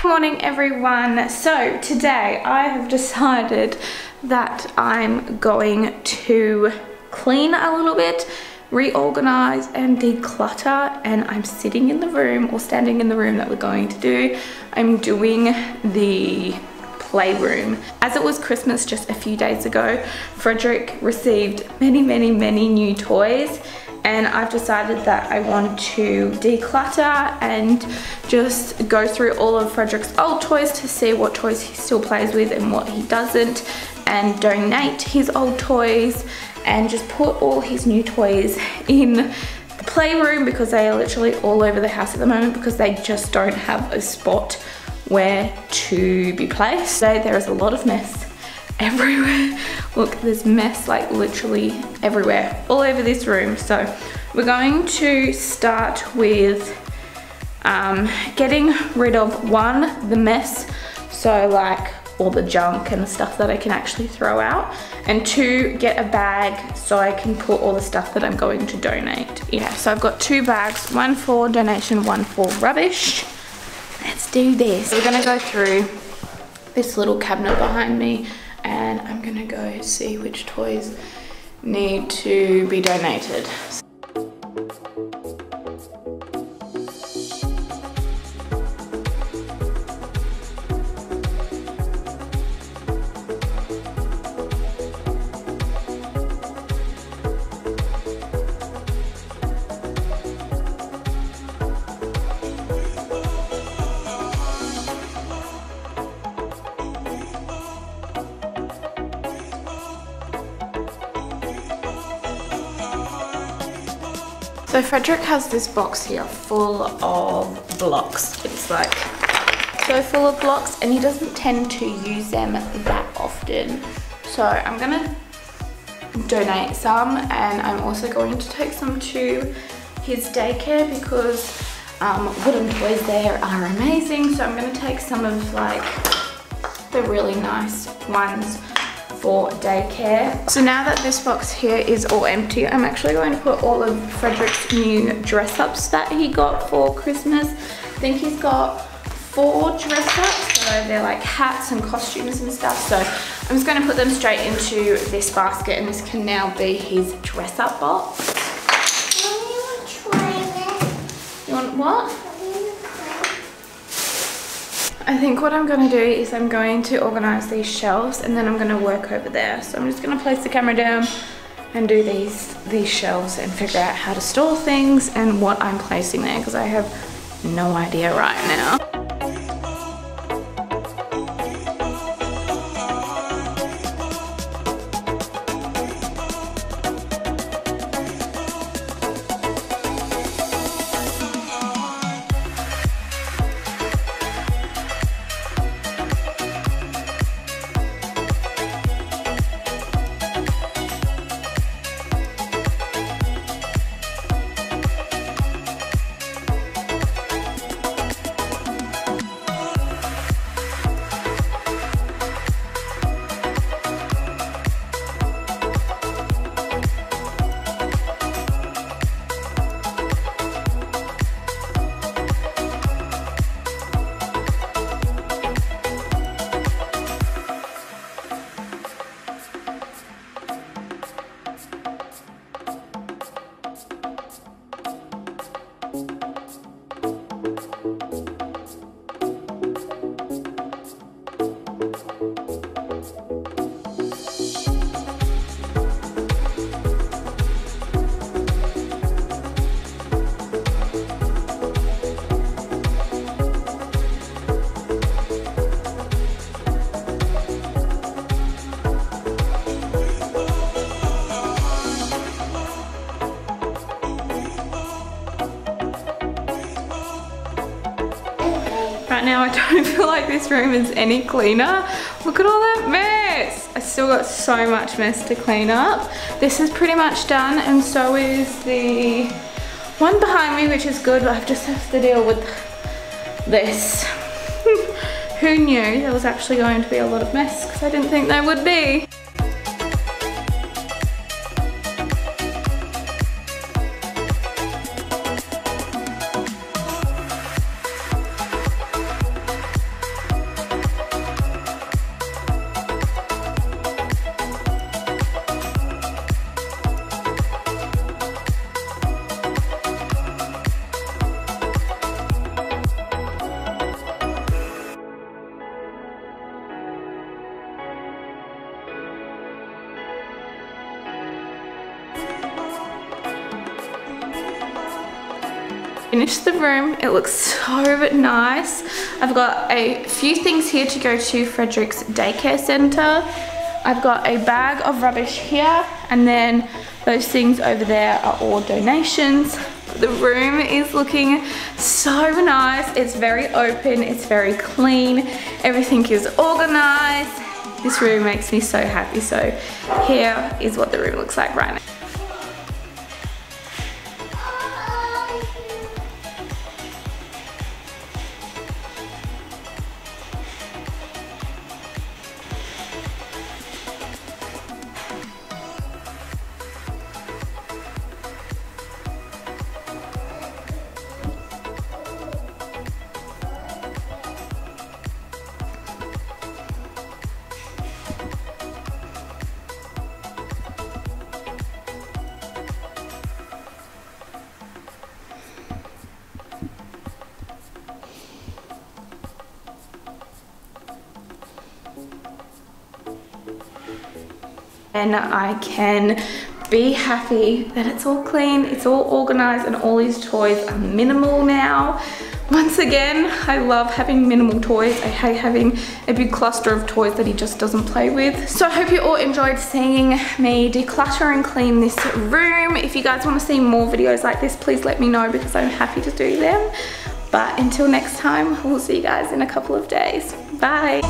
Morning everyone. So today I have decided that I'm going to clean a little bit, reorganize and declutter, and I'm sitting in the room or standing in the room that we're going to do. I'm doing the playroom. As it was Christmas just a few days ago, Frederick received many new toys, and I've decided that I want to declutter and just go through all of Frederick's old toys to see what toys he still plays with and what he doesn't, and donate his old toys and just put all his new toys in the playroom, because they are literally all over the house at the moment because they just don't have a spot where to be placed. So there is a lot of mess everywhere. Look, there's mess like literally everywhere, all over this room. So we're going to start with getting rid of the mess, so like all the junk and the stuff that I can actually throw out, and 2, get a bag so I can put all the stuff that I'm going to donate. Yeah, so I've got 2 bags, one for donation, one for rubbish. Let's do this. We're gonna go through this little cabinet behind me, and I'm gonna go see which toys need to be donated. So Frederick has this box here full of blocks. It's like so full of blocks, and he doesn't tend to use them that often. So I'm gonna donate some, and I'm also going to take some to his daycare because wooden toys there are amazing. So I'm gonna take some of like the really nice ones for daycare. So now that this box here is all empty, I'm actually going to put all of Frederick's new dress ups that he got for Christmas. I think he's got 4 dress ups, so they're like hats and costumes and stuff. So I'm just going to put them straight into this basket, and this can now be his dress up box. You want what? I think what I'm going to do is I'm going to organise these shelves, and then I'm going to work over there. So I'm just going to place the camera down and do these shelves and figure out how to store things and what I'm placing there, because I have no idea right now. Right now I don't feel like this room is any cleaner. Look at all that mess. I still got so much mess to clean up. This is pretty much done, and so is the one behind me, which is good. I just have to deal with this. Who knew there was actually going to be a lot of mess, because I didn't think there would be. Finished the room. It looks so nice. I've got a few things here to go to Frederick's daycare center. I've got a bag of rubbish here, and then those things over there are all donations. The room is looking so nice. It's very open, it's very clean, everything is organized. This room makes me so happy. So here is what the room looks like right now. And I can be happy that it's all clean, it's all organized, and all these toys are minimal now. Once again, I love having minimal toys. I hate having a big cluster of toys that he just doesn't play with. So I hope you all enjoyed seeing me declutter and clean this room. If you guys want to see more videos like this, please let me know, because I'm happy to do them. But until next time, we'll see you guys in a couple of days. Bye.